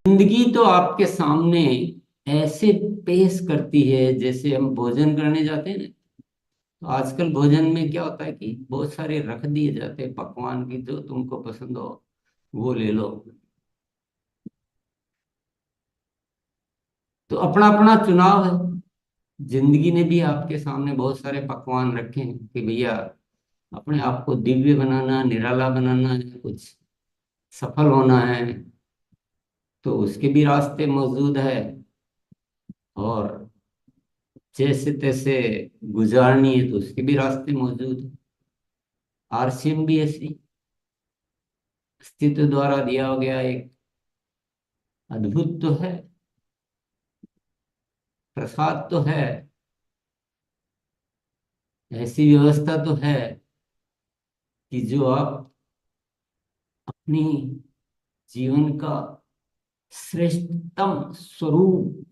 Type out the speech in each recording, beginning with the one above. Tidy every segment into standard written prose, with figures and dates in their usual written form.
जिंदगी तो आपके सामने ऐसे पेश करती है जैसे हम भोजन करने जाते हैं ना। तो आजकल भोजन में क्या होता है कि बहुत सारे रख दिए जाते हैं पकवान की, जो तुमको पसंद हो वो ले लो। तो अपना अपना चुनाव है। जिंदगी ने भी आपके सामने बहुत सारे पकवान रखे हैं कि भैया अपने आप को दिव्य बनाना, निराला बनाना है, कुछ सफल होना है, तो उसके भी रास्ते मौजूद है। और जैसे तैसे गुजारनी है तो उसके भी रास्ते मौजूद है। आरसीएम भी ऐसी अस्तित्व द्वारा दिया गया एक अद्भुत तो है, प्रसाद तो है, ऐसी व्यवस्था तो है कि जो आप अपनी जीवन का श्रेष्ठतम स्वरूप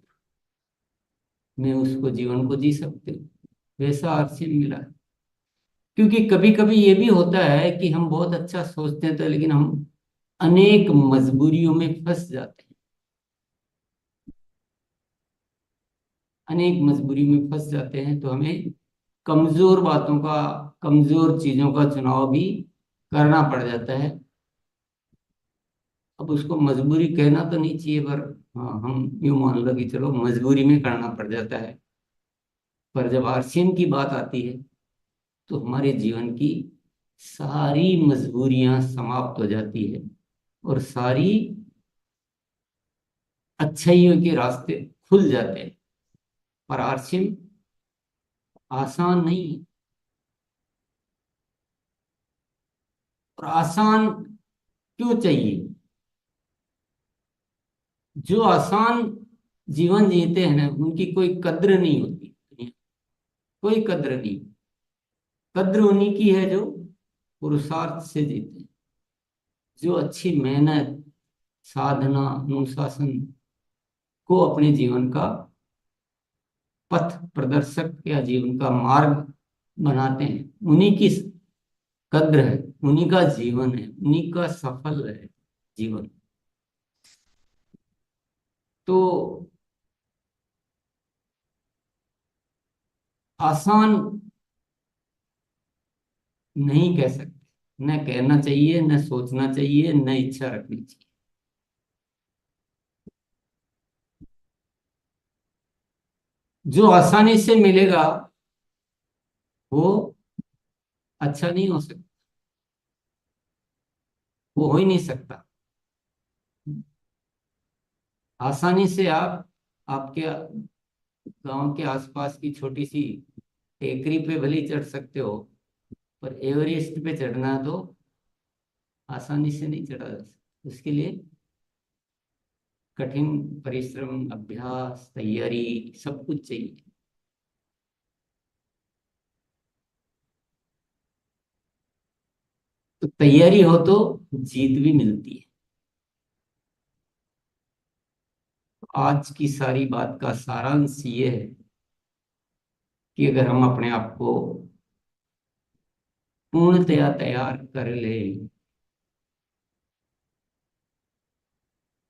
में उसको जीवन को जी सकते हो, वैसा आरसीएम मिला है। क्योंकि कभी कभी ये भी होता है कि हम बहुत अच्छा सोचते हैं तो लेकिन हम अनेक मजबूरियों में फंस जाते हैं। अनेक मजबूरी में फंस जाते हैं तो हमें कमजोर बातों का, कमजोर चीजों का चुनाव भी करना पड़ जाता है। अब उसको मजबूरी कहना तो नहीं चाहिए, पर हाँ, हम यूं मान लो कि चलो मजबूरी में करना पड़ जाता है। पर जब आरसीएम की बात आती है तो हमारे जीवन की सारी मजबूरियां समाप्त हो जाती है और सारी अच्छाइयों के रास्ते खुल जाते हैं। पर आरसीएम आसान नहीं है। और आसान क्यों चाहिए? जो आसान जीवन जीते हैं ना उनकी कोई कद्र नहीं होती। कोई कद्र नहीं। कद्र उन्हीं की है जो पुरुषार्थ से जीते हैं, जो अच्छी मेहनत, साधना, अनुशासन को अपने जीवन का पथ प्रदर्शक या जीवन का मार्ग बनाते हैं। उन्हीं की कद्र है, उन्हीं का जीवन है, उन्हीं का सफल है जीवन। तो आसान नहीं कह सकते, न कहना चाहिए, न सोचना चाहिए, न इच्छा रखनी चाहिए। जो आसानी से मिलेगा वो अच्छा नहीं हो सकता, वो हो ही नहीं सकता। आसानी से आप आपके गांव के आसपास की छोटी सी टेकरी पे भले ही चढ़ सकते हो, पर एवरेस्ट पे चढ़ना तो आसानी से नहीं चढ़ा जा सकता। उसके लिए कठिन परिश्रम, अभ्यास, तैयारी, सब कुछ चाहिए। तो तैयारी हो तो जीत भी मिलती है। आज की सारी बात का सारांश ये है कि अगर हम अपने आप को पूर्णतया तैयार कर ले,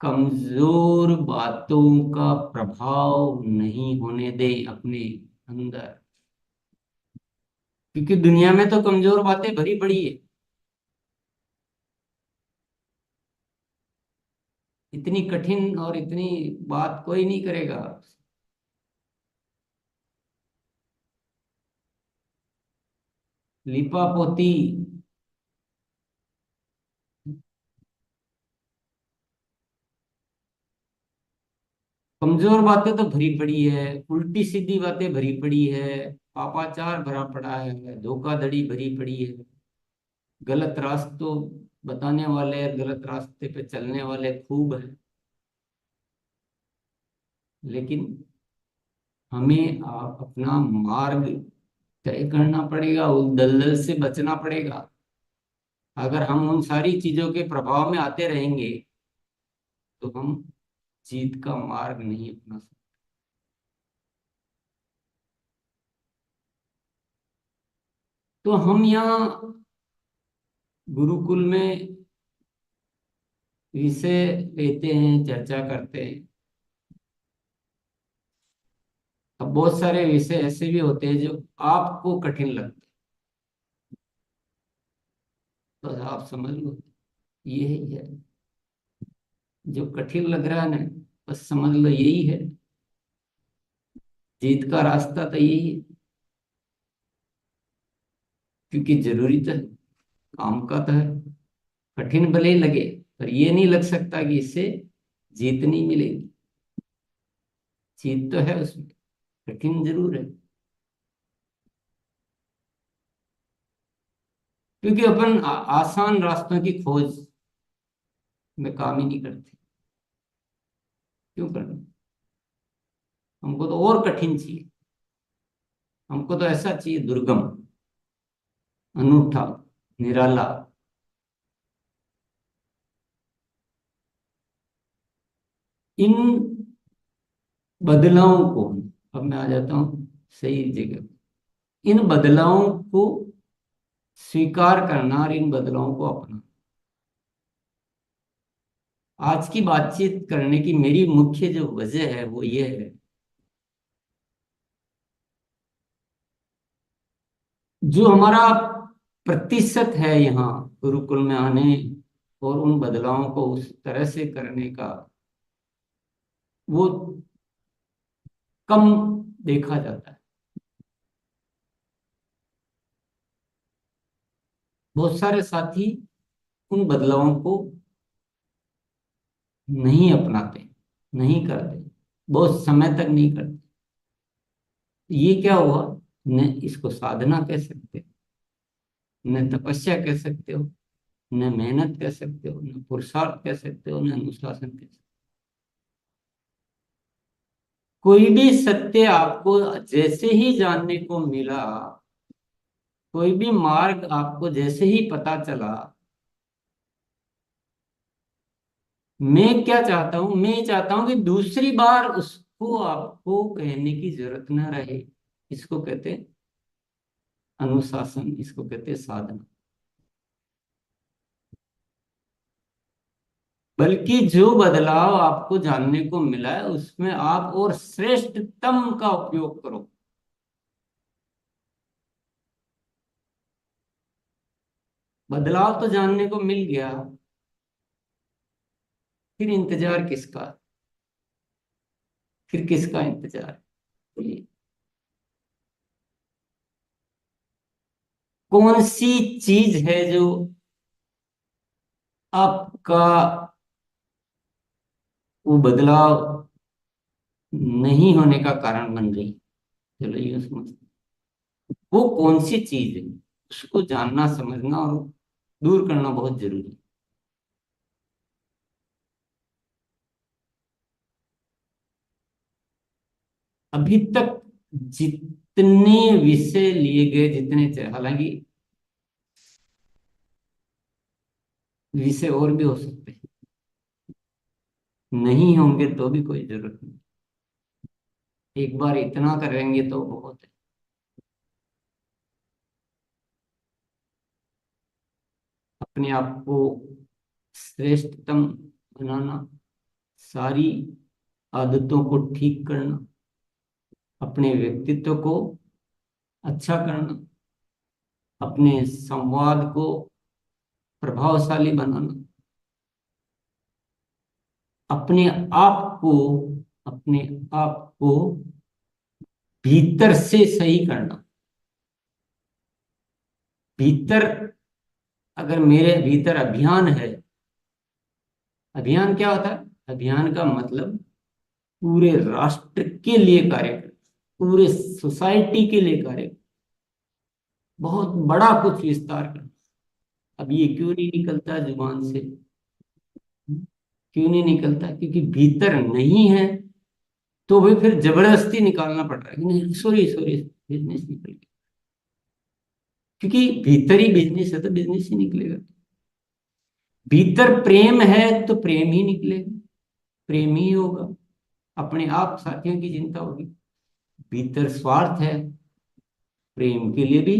कमजोर बातों का प्रभाव नहीं होने दे अपने अंदर, क्योंकि दुनिया में तो कमजोर बातें भरी पड़ी है। इतनी कठिन और इतनी बात कोई नहीं करेगा। लिपा पोती, कमजोर बातें तो भरी पड़ी है, उल्टी सीधी बातें भरी पड़ी है, पापाचार भरा पड़ा है, धोखाधड़ी भरी पड़ी है, गलत रास्तों बताने वाले, गलत रास्ते पे चलने वाले खूब है। लेकिन हमें अपना मार्ग तय करना पड़ेगा, उस दलदल से बचना पड़ेगा। अगर हम उन सारी चीजों के प्रभाव में आते रहेंगे तो हम जीत का मार्ग नहीं अपना सकते। तो हम यहाँ गुरुकुल में विषय लेते हैं, चर्चा करते हैं। अब बहुत सारे विषय ऐसे भी होते हैं जो आपको कठिन लगते हैं, तो आप समझ लो यही है जो कठिन लग रहा है ना, बस समझ लो यही है। जीत का रास्ता तो यही है, क्योंकि जरूरी तो है, काम का तो है। कठिन भले ही लगे, पर ये नहीं लग सकता कि इससे जीत नहीं मिलेगी। जीत तो है उसमें, कठिन जरूर है। क्योंकि अपन आसान रास्तों की खोज में काम ही नहीं करते। क्यों करना? हमको तो और कठिन चाहिए। हमको तो ऐसा चाहिए दुर्गम, अनूठा, निराला। इन बदलावों को, अब मैं आ जाता हूँ सही जगह। इन बदलावों को स्वीकार करना और इन बदलावों को अपनाना, आज की बातचीत करने की मेरी मुख्य जो वजह है वो ये है। जो हमारा प्रतिशत है यहाँ गुरुकुल में आने और उन बदलावों को उस तरह से करने का, वो कम देखा जाता है। बहुत सारे साथी उन बदलावों को नहीं अपनाते, नहीं करते, बहुत समय तक नहीं करते। ये क्या हुआ? न इसको साधना कह सकते हो, न तपस्या कह सकते हो, न मेहनत कह सकते हो, न पुरुषार्थ कह सकते हो, न अनुशासन कह सकते हो। कोई भी सत्य आपको जैसे ही जानने को मिला, कोई भी मार्ग आपको जैसे ही पता चला, मैं क्या चाहता हूं? मैं ये चाहता हूं कि दूसरी बार उसको आपको कहने की जरूरत ना रहे। इसको कहते हैं अनुशासन, इसको कहते हैं साधना। बल्कि जो बदलाव आपको जानने को मिला है उसमें आप और श्रेष्ठतम का उपयोग करो। बदलाव तो जानने को मिल गया, फिर इंतजार किसका? फिर किसका इंतजार? बोलिए। कौन सी चीज है जो आपका वो बदलाव नहीं होने का कारण बन रही? चलो ये समझ, वो कौन सी चीज है उसको जानना, समझना और दूर करना बहुत जरूरी है। अभी तक जितने विषय लिए गए, जितने हालांकि विषय और भी हो सकते हैं, नहीं होंगे तो भी कोई जरूरत नहीं। एक बार इतना करेंगे तो बहुत है। अपने आप को श्रेष्ठतम बनाना, सारी आदतों को ठीक करना, अपने व्यक्तित्व को अच्छा करना, अपने संवाद को प्रभावशाली बनाना, अपने आप को, अपने आप को भीतर से सही करना। भीतर, अगर मेरे भीतर अभियान है, अभियान क्या होता है? अभियान का मतलब पूरे राष्ट्र के लिए कार्य करना, पूरे सोसाइटी के लिए कार्य करना, बहुत बड़ा कुछ विस्तार करना। अब ये क्यों नहीं निकलता जुबान से? क्यों नहीं निकलता? क्योंकि भीतर नहीं है। तो भी फिर जबरदस्ती निकालना पड़ रहा है कि नहीं, सॉरी सॉरी, बिजनेस निकल गया। क्योंकि भीतर ही बिजनेस है तो बिजनेस ही निकलेगा। भीतर प्रेम है तो प्रेम ही निकलेगा, प्रेम ही होगा। अपने आप साथियों की चिंता होगी। भीतर स्वार्थ है, प्रेम के लिए भी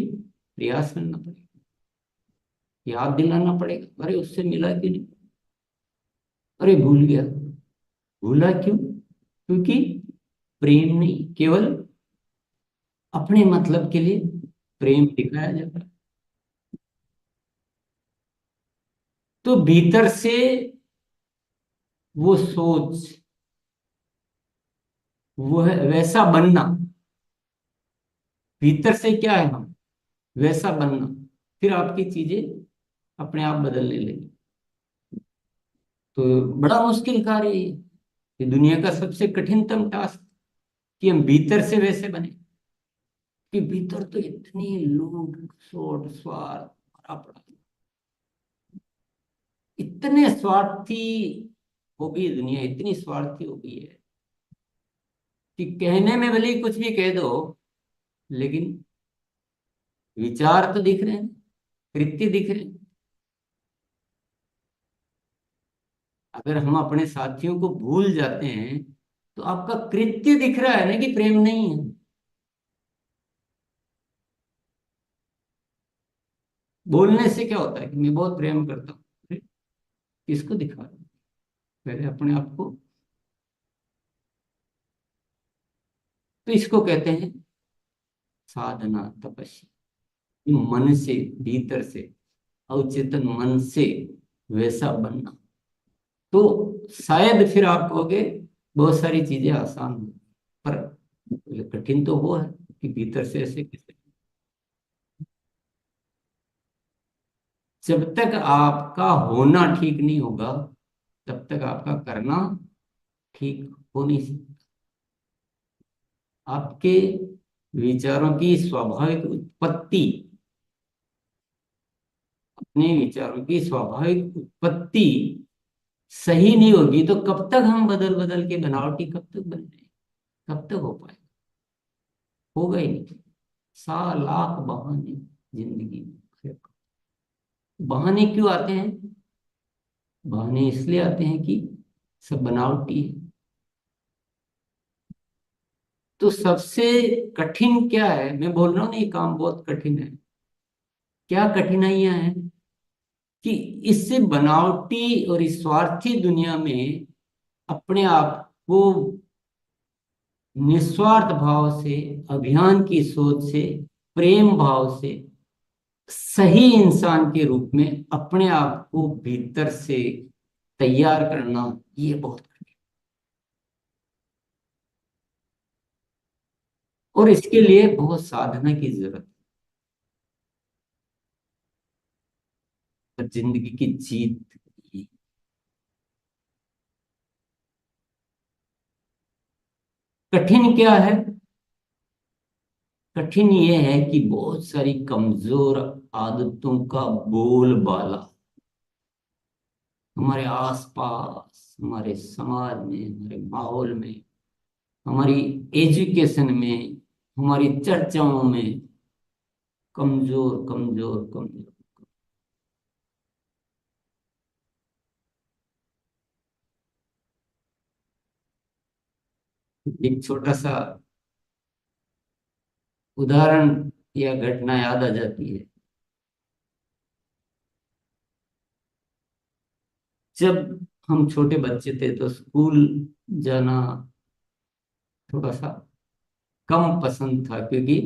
प्रयास करना पड़ेगा, याद दिलाना पड़ेगा, अरे उससे मिला कि नहीं। अरे भूल गया। भूला क्यों? क्योंकि प्रेम नहीं, केवल अपने मतलब के लिए प्रेम दिखाया जाता है। तो भीतर से वो सोच, वो है वैसा बनना। भीतर से क्या है हम, वैसा बनना। फिर आपकी चीजें अपने आप बदलने लगी। तो बड़ा मुश्किल कार्य है ये दुनिया का सबसे कठिनतम टास्क, कि हम भीतर से वैसे बने। कि भीतर तो इतनी लूट सोट स्वार्थ भरा पड़ा है। इतने स्वार्थी हो गई है दुनिया, इतनी स्वार्थी हो गई है कि कहने में भले ही कुछ भी कह दो, लेकिन विचार तो दिख रहे हैं, कृत्य दिख रहे हैं। अगर हम अपने साथियों को भूल जाते हैं, तो आपका कृत्य दिख रहा है ना कि प्रेम नहीं है। बोलने से क्या होता है कि मैं बहुत प्रेम करता हूँ, अरे, किसको दिखा रहा हूँ? पहले अपने आप को। तो इसको कहते हैं साधना, तपस्या। ये मन से, भीतर से, अवचेतन मन से वैसा बनना। तो शायद फिर आप कहोगे बहुत सारी चीजें आसान हो, पर कठिन तो वो है कि भीतर से ऐसे कैसे। जब तक आपका होना ठीक नहीं होगा, तब तक आपका करना ठीक हो नहीं सकता। आपके विचारों की स्वाभाविक उत्पत्ति, अपने विचारों की स्वाभाविक उत्पत्ति सही नहीं होगी, तो कब तक हम बदल बदल के बनावटी कब तक बन रहे हैं? कब तक हो पाएगा? होगा ही नहीं। सा लाख बहाने जिंदगी में। बहाने क्यों आते हैं? बहाने इसलिए आते हैं कि सब बनावटी है। तो सबसे कठिन क्या है, मैं बोल रहा हूँ ना ये काम बहुत कठिन है। क्या कठिनाइयां हैं? कि इससे बनावटी और इस स्वार्थी दुनिया में अपने आप को निस्वार्थ भाव से, अभियान की सोच से, प्रेम भाव से, सही इंसान के रूप में अपने आप को भीतर से तैयार करना, ये बहुत कठिन। और इसके लिए बहुत साधना की जरूरत है, और जिंदगी की जीत। कठिन क्या है? कठिन ये है कि बहुत सारी कमजोर आदतों का बोलबाला हमारे आसपास, हमारे समाज में, हमारे माहौल में, हमारी एजुकेशन में, हमारी चर्चाओं में कमजोर कमजोर कमजोर। एक छोटा सा उदाहरण या घटना याद आ जाती है। जब हम छोटे बच्चे थे तो स्कूल जाना थोड़ा सा कम पसंद था, क्योंकि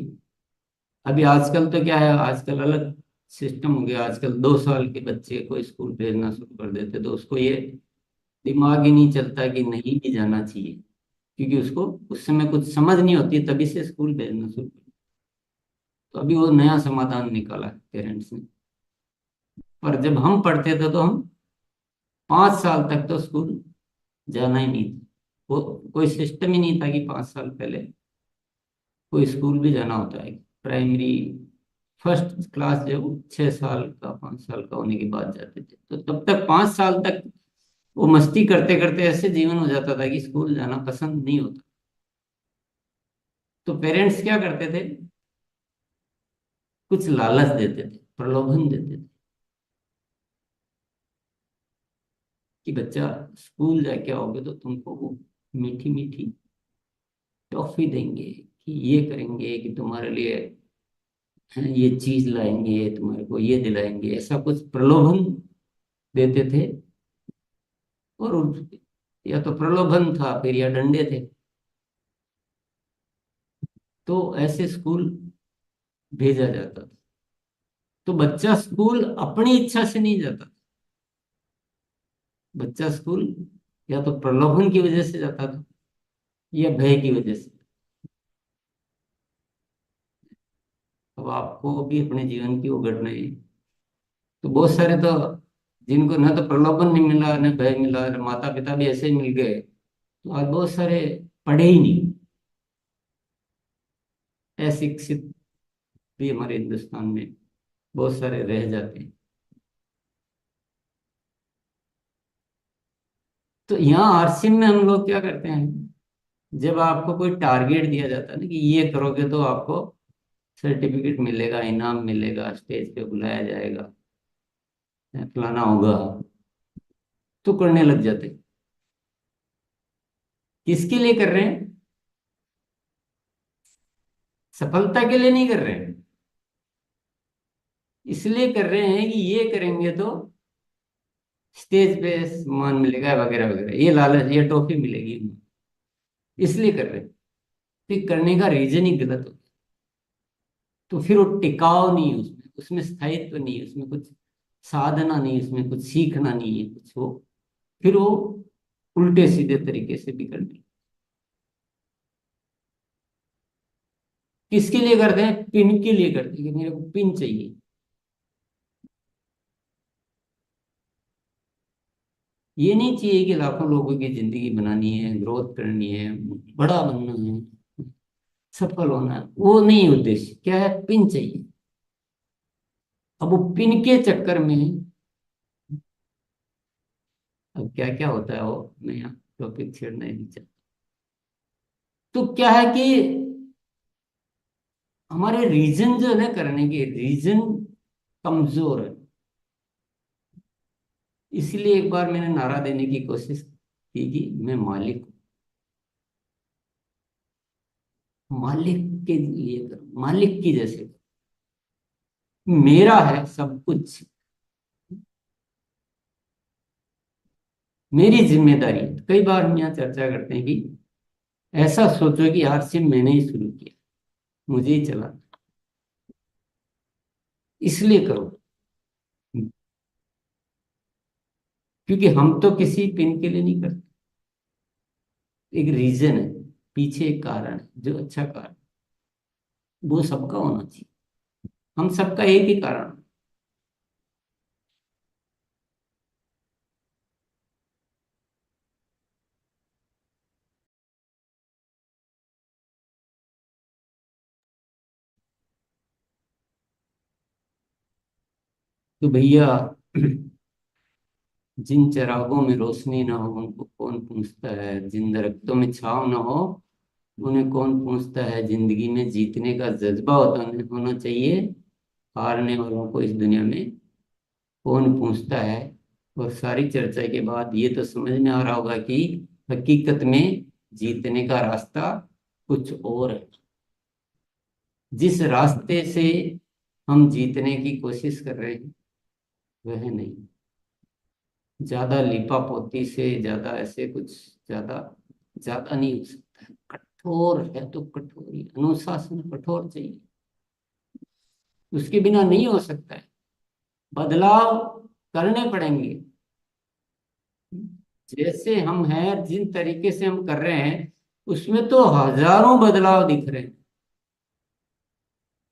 अभी आजकल तो क्या है, आजकल अलग सिस्टम हो गया। आजकल 2 साल के बच्चे को स्कूल भेजना शुरू कर देते, तो उसको ये दिमाग ही नहीं चलता कि नहीं भी जाना चाहिए, क्योंकि उसको उस समय कुछ समझ नहीं होती, तभी से स्कूल भेजना शुरू कर। तो अभी वो नया समाधान निकाला है पेरेंट्स ने। पर जब हम पढ़ते थे तो हम 5 साल तक तो स्कूल जाना ही नहीं था। वो कोई सिस्टम ही नहीं था कि 5 साल पहले कोई स्कूल भी जाना होता है। प्राइमरी फर्स्ट क्लास जब 6 साल का, 5 साल का होने के बाद जाते थे, तो तब तक 5 साल तक वो मस्ती करते करते ऐसे जीवन हो जाता था कि स्कूल जाना पसंद नहीं होता। तो पेरेंट्स क्या करते थे, कुछ लालच देते थे, प्रलोभन देते थे कि बच्चा स्कूल जाके आओगे तो तुमको वो मीठी मीठी टॉफी देंगे, कि ये करेंगे कि तुम्हारे लिए ये चीज लाएंगे, तुम्हारे को ये दिलाएंगे, ऐसा कुछ प्रलोभन देते थे। और या तो प्रलोभन था फिर या डंडे थे। तो ऐसे स्कूल भेजा जाता था। तो बच्चा स्कूल अपनी इच्छा से नहीं जाता। बच्चा स्कूल या तो प्रलोभन की वजह से जाता था या भय की वजह से। अब आपको भी अपने जीवन की वो घटनाएं, तो बहुत सारे तो जिनको न तो प्रलोभन नहीं मिला न भय मिला, माता पिता भी ऐसे ही मिल गए, तो आज बहुत सारे पढ़े ही नहीं, अशिक्षित भी हमारे हिंदुस्तान में बहुत सारे रह जाते हैं। तो यहाँ आरसीएम में हम लोग क्या करते हैं, जब आपको कोई टारगेट दिया जाता है ना कि ये करोगे तो आपको सर्टिफिकेट मिलेगा, इनाम मिलेगा, स्टेज पे बुलाया जाएगा, फलाना होगा, तो करने लग जाते हैं। किसके लिए कर रहे हैं? सफलता के लिए नहीं कर रहे हैं, इसलिए कर रहे हैं कि ये करेंगे तो स्टेज पे सम्मान मिलेगा वगैरह वगैरह, ये लालच, ये ट्रॉफी मिलेगी, इसलिए कर रहे हैं। फिर करने का रीजन ही गलत हो, तो फिर वो टिकाव नहीं है उसमें, उसमें स्थायित्व नहीं है, उसमें कुछ साधना नहीं है, उसमें कुछ सीखना नहीं है कुछ वो, फिर वो उल्टे सीधे तरीके से बिगड़ने। किसके लिए करते हैं? पिन के लिए करते हैं कि मेरे को पिन चाहिए। ये नहीं चाहिए कि लाखों लोगों की जिंदगी बनानी है, ग्रोथ करनी है, बड़ा बनना है, सफल होना है, वो नहीं उद्देश्य। क्या है? पिन चाहिए। अब वो पिन के चक्कर में अब क्या क्या होता है, वो मैं यहाँ टॉपिक छेड़ना ही नहीं चाहता। तो क्या है कि हमारे रीजन जो है ना, करने के रीजन कमजोर है। इसलिए एक बार मैंने नारा देने की कोशिश की कि मैं मालिक हूं। मालिक के लिए करो, मालिक की जैसे करो। मेरा है सब कुछ, मेरी जिम्मेदारी है। कई बार हम यहाँ चर्चा करते हैं कि ऐसा सोचो कि आज से मैंने ही शुरू किया, मुझे ही चला, इसलिए करो। क्योंकि हम तो किसी पिन के लिए नहीं करते, एक रीजन है, पीछे एक कारण है जो अच्छा कारण, वो सबका होना चाहिए। हम सबका एक ही कारण। तो भैया, जिन चिरागों में रोशनी ना हो उनको कौन पूछता है, जिन दरख्तों में छांव ना हो उन्हें कौन पूछता है, जिंदगी में जीतने का जज्बा होना चाहिए, हारने वालों को इस दुनिया में कौन पूछता है। और सारी चर्चा के बाद ये तो समझ में आ रहा होगा कि हकीकत में जीतने का रास्ता कुछ और है। जिस रास्ते से हम जीतने की कोशिश कर रहे हैं वह नहीं। ज्यादा लिपापोती से, ज्यादा ऐसे कुछ, ज्यादा ज्यादा नहीं हो सकता है। कठोर है तो कठोर ही, अनुशासन कठोर चाहिए, उसके बिना नहीं हो सकता है। बदलाव करने पड़ेंगे। जैसे हम हैं, जिन तरीके से हम कर रहे हैं उसमें तो हजारों बदलाव दिख रहे हैं।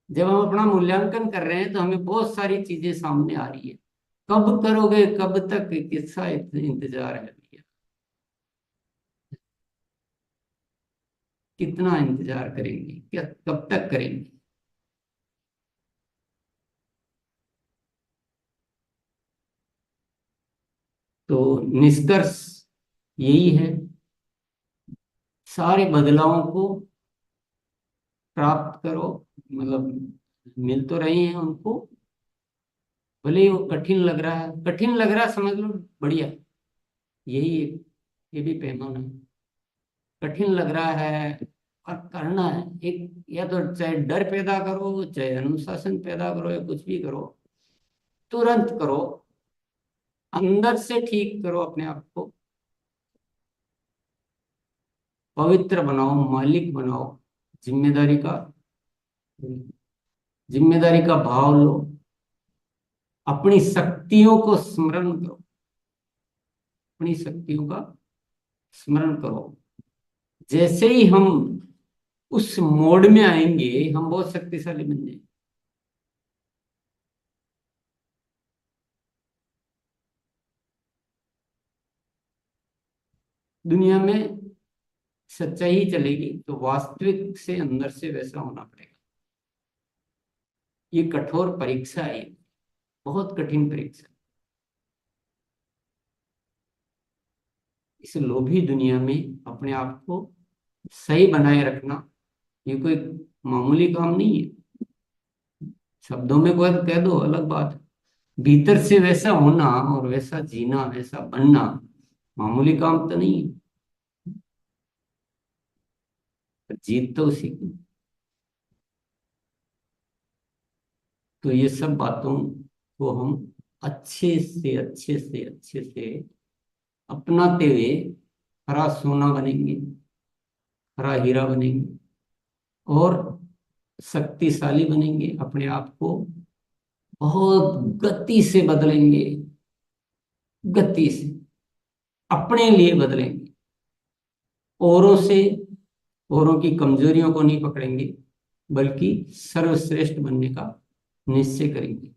जब हम अपना मूल्यांकन कर रहे हैं तो हमें बहुत सारी चीजें सामने आ रही है। कब करोगे, कब तक, किसका इंतजार है भैया? कितना इंतजार करेंगे, क्या कब तक करेंगे? तो निष्कर्ष यही है, सारे बदलावों को प्राप्त करो, मतलब मिल तो रहे हैं उनको, भले ही वो कठिन लग रहा है, कठिन लग रहा है समझ लो, बढ़िया, यही ये भी पैमाना है। कठिन लग रहा है और करना है, एक या तो चाहे डर पैदा करो, चाहे अनुशासन पैदा करो, या कुछ भी करो, तुरंत करो, अंदर से ठीक करो अपने आप को। पवित्र बनाओ, मालिक बनाओ। जिम्मेदारी का जिम्मेदारी का भाव लो। अपनी शक्तियों को स्मरण करो, अपनी शक्तियों का स्मरण करो। जैसे ही हम उस मोड में आएंगे, हम बहुत शक्तिशाली बन जाएंगे। दुनिया में सच्चाई ही चलेगी तो वास्तविक से अंदर से वैसा होना पड़ेगा। ये कठोर परीक्षा है, बहुत कठिन परीक्षा। इस लोभी दुनिया में अपने आप को सही बनाए रखना ये कोई मामूली काम नहीं है। शब्दों में कोई कह दो अलग बात है, भीतर से वैसा होना और वैसा जीना, वैसा बनना मामूली काम तो नहीं है। जीत तो उसी की। तो ये सब बातों को हम अच्छे से अपनाते हुए हरा सोना बनेंगे, हरा हीरा बनेंगे और शक्तिशाली बनेंगे। अपने आप को बहुत गति से बदलेंगे, गति से अपने लिए बदलेंगे। औरों से, औरों की कमजोरियों को नहीं पकड़ेंगे, बल्कि सर्वश्रेष्ठ बनने का निश्चय करेंगे।